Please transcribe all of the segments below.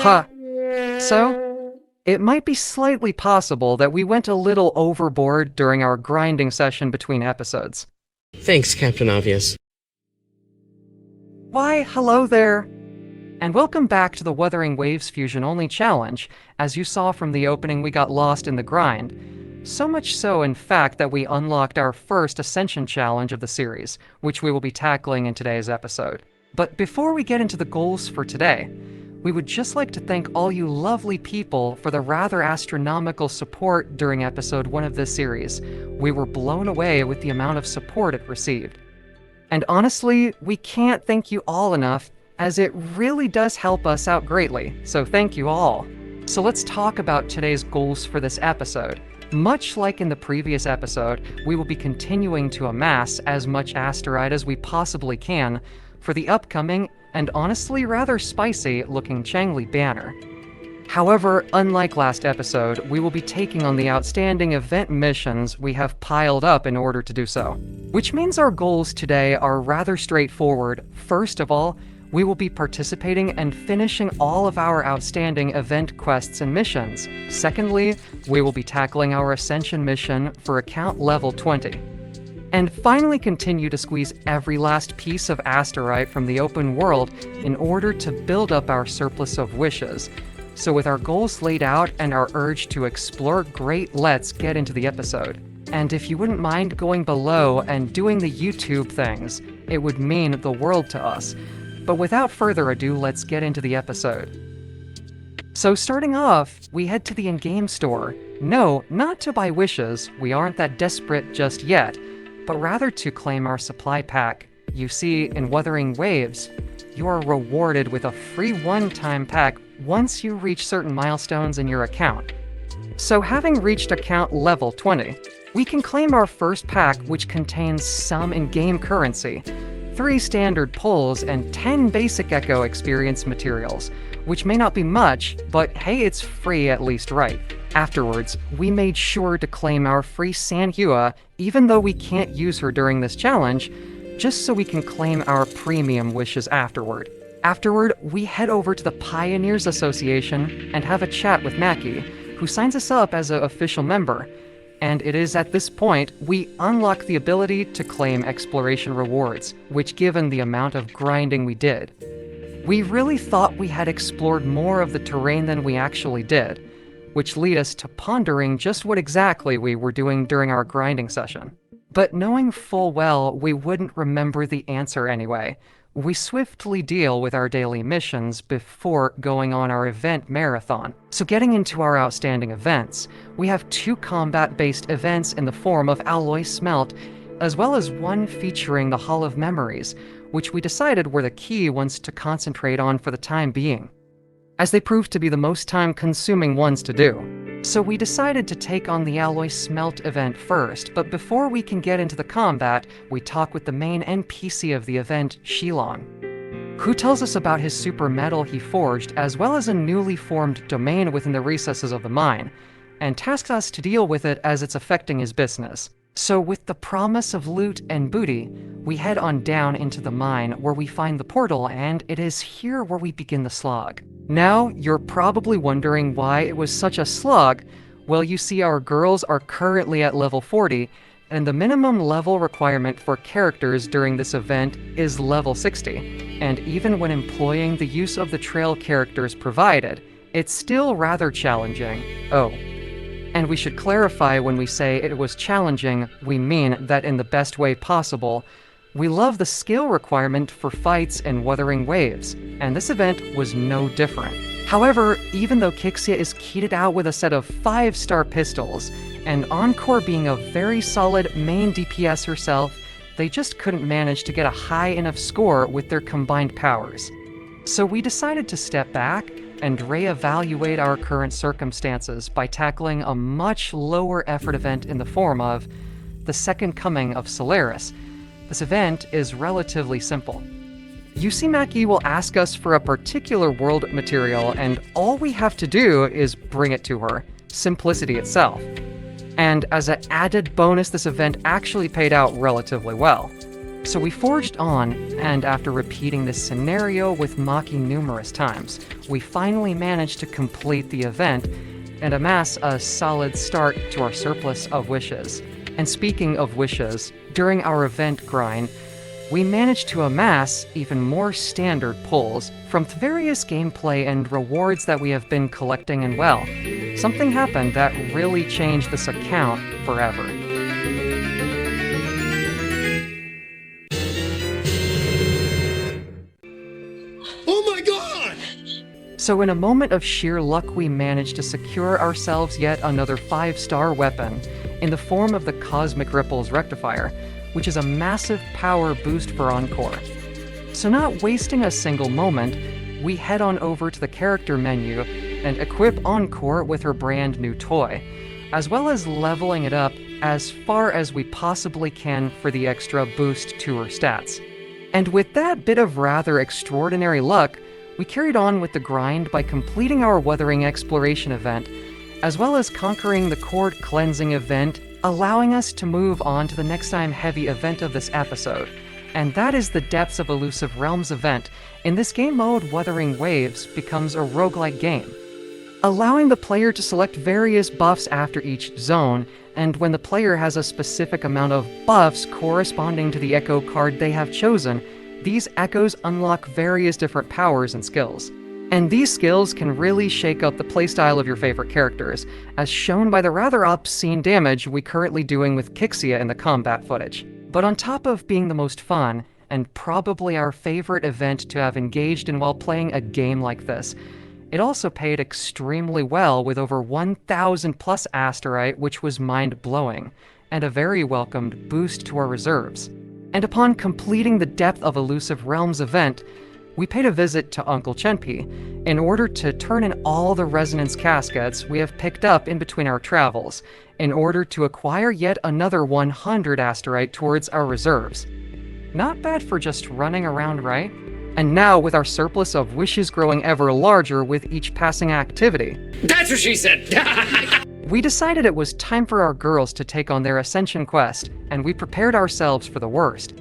Huh. So, it might be slightly possible that we went a little overboard during our grinding session between episodes. Thanks, Captain Obvious. Why, hello there! And welcome back to the Wuthering Waves Fusion Only Challenge. As you saw from the opening, we got lost in the grind. So much so, in fact, that we unlocked our first Ascension challenge of the series, which we will be tackling in today's episode. But before we get into the goals for today, we would just like to thank all you lovely people for the rather astronomical support during episode 1 of this series. We were blown away with the amount of support it received. And honestly, we can't thank you all enough, as it really does help us out greatly, so thank you all. So let's talk about today's goals for this episode. Much like in the previous episode, we will be continuing to amass as much asteroid as we possibly can for the upcoming and honestly rather spicy looking Changli banner. However, unlike last episode, we will be taking on the outstanding event missions we have piled up in order to do so. Which means our goals today are rather straightforward. First of all, we will be participating and finishing all of our outstanding event quests and missions. Secondly, we will be tackling our Ascension mission for account level 20. And finally continue to squeeze every last piece of asteroid from the open world in order to build up our surplus of wishes. So with our goals laid out and our urge to explore, great, let's get into the episode. And if you wouldn't mind going below and doing the YouTube things, it would mean the world to us. But without further ado, let's get into the episode. So starting off, we head to the in-game store. No, not to buy wishes, we aren't that desperate just yet, but rather to claim our supply pack. You see, in Wuthering Waves, you are rewarded with a free one-time pack once you reach certain milestones in your account. So having reached account level 20, we can claim our first pack, which contains some in-game currency, 3 standard pulls, and 10 basic Echo experience materials, which may not be much, but hey, it's free at least, right? Afterwards, we made sure to claim our free Sanhua, even though we can't use her during this challenge, just so we can claim our premium wishes afterward. Afterward, we head over to the Pioneers Association and have a chat with Mackie, who signs us up as an official member. And it is at this point we unlock the ability to claim exploration rewards, which given the amount of grinding we did. We really thought we had explored more of the terrain than we actually did, which lead us to pondering just what exactly we were doing during our grinding session. But knowing full well we wouldn't remember the answer anyway, we swiftly deal with our daily missions before going on our event marathon. So getting into our outstanding events, we have 2 combat-based events in the form of Alloy Smelt, as well as one featuring the Hall of Memories, which we decided were the key ones to concentrate on for the time being, as they proved to be the most time-consuming ones to do. So we decided to take on the Alloy Smelt event first, but before we can get into the combat, we talk with the main NPC of the event, Shilong, who tells us about his super metal he forged, as well as a newly formed domain within the recesses of the mine, and tasks us to deal with it as it's affecting his business. So with the promise of loot and booty, we head on down into the mine where we find the portal, and it is here where we begin the slog. Now, you're probably wondering why it was such a slog. Well, you see, our girls are currently at level 40, and the minimum level requirement for characters during this event is level 60. And even when employing the use of the trail characters provided, it's still rather challenging. Oh, and we should clarify, when we say it was challenging, we mean that in the best way possible. We love the skill requirement for fights in Wuthering Waves, and this event was no different. However, even though Kixia is kitted out with a set of 5-star pistols, and Encore being a very solid main DPS herself, they just couldn't manage to get a high enough score with their combined powers. So we decided to step back and reevaluate our current circumstances by tackling a much lower effort event in the form of the Second Coming of Solaris. This event is relatively simple. You see, Mackie will ask us for a particular world material, and all we have to do is bring it to her. Simplicity itself. And as an added bonus, this event actually paid out relatively well. So we forged on, and after repeating this scenario with Maki numerous times, we finally managed to complete the event and amass a solid start to our surplus of wishes. And speaking of wishes, during our event grind, we managed to amass even more standard pulls from various gameplay and rewards that we have been collecting, and well, something happened that really changed this account forever. Oh my god! So in a moment of sheer luck, we managed to secure ourselves yet another 5-star weapon in the form of the Cosmic Ripples Rectifier, which is a massive power boost for Encore. So not wasting a single moment, we head on over to the character menu and equip Encore with her brand new toy, as well as leveling it up as far as we possibly can for the extra boost to her stats. And with that bit of rather extraordinary luck, we carried on with the grind by completing our Wuthering Exploration event, as well as conquering the Chord Cleansing event, allowing us to move on to the next time heavy event of this episode, and that is the Depths of Elusive Realms event. In this game mode, Wuthering Waves becomes a roguelike game, allowing the player to select various buffs after each zone, and when the player has a specific amount of buffs corresponding to the echo card they have chosen, these echoes unlock various different powers and skills. And these skills can really shake up the playstyle of your favorite characters, as shown by the rather obscene damage we currently doing with Kixia in the combat footage. But on top of being the most fun, and probably our favorite event to have engaged in while playing a game like this, it also paid extremely well with over 1,000 plus asterite, which was mind-blowing, and a very welcomed boost to our reserves. And upon completing the Depth of Elusive Realms event, we paid a visit to Uncle Chenpi in order to turn in all the resonance caskets we have picked up in between our travels, in order to acquire yet another 100 asterite towards our reserves. Not bad for just running around, right? And now, with our surplus of wishes growing ever larger with each passing activity, That's what she said! we decided it was time for our girls to take on their Ascension quest, and we prepared ourselves for the worst.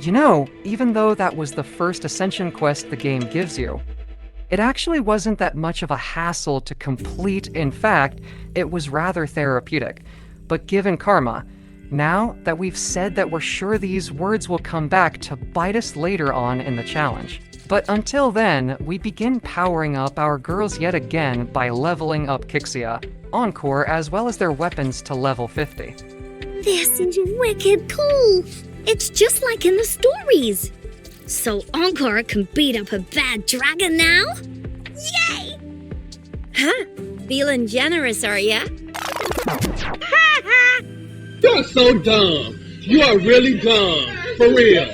You know, even though that was the first Ascension quest the game gives you, it actually wasn't that much of a hassle to complete. In fact, it was rather therapeutic. But given karma, now that we've said that we're sure these words will come back to bite us later on in the challenge. But until then, we begin powering up our girls yet again by leveling up Kixia, Encore, as well as their weapons to level 50. This is wicked cool. It's just like in the stories. So Encore can beat up a bad dragon now? Yay! Huh? Feeling generous, are ya? You're so dumb. You are really dumb. For real.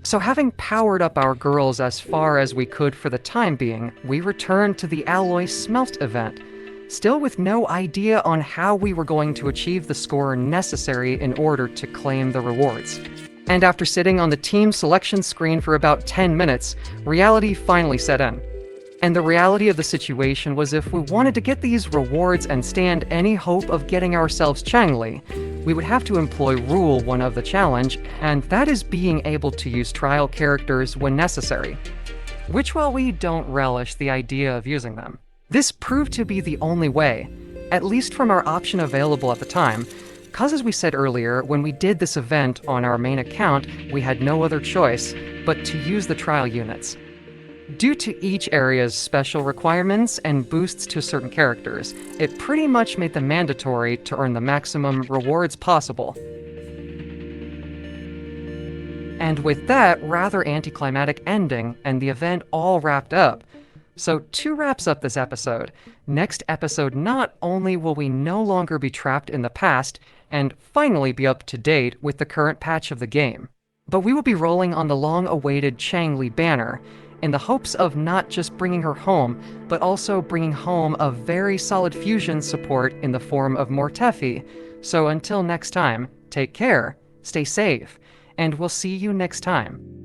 So having powered up our girls as far as we could for the time being, we returned to the Alloy Smelt event, still with no idea on how we were going to achieve the score necessary in order to claim the rewards. And after sitting on the team selection screen for about 10 minutes, reality finally set in. And the reality of the situation was, if we wanted to get these rewards and stand any hope of getting ourselves Changli, we would have to employ Rule 1 of the challenge, and that is being able to use trial characters when necessary. Which, while we don't relish the idea of using them, this proved to be the only way, at least from our option available at the time, 'Cause as we said earlier, when we did this event on our main account, we had no other choice but to use the trial units. Due to each area's special requirements and boosts to certain characters, it pretty much made them mandatory to earn the maximum rewards possible. And with that rather anticlimactic ending and the event all wrapped up, so 2 wraps up this episode. Next episode, not only will we no longer be trapped in the past and finally be up to date with the current patch of the game, but we will be rolling on the long-awaited Chang banner in the hopes of not just bringing her home, but also bringing home a very solid fusion support in the form of Mortefi. So until next time, take care, stay safe, and we'll see you next time.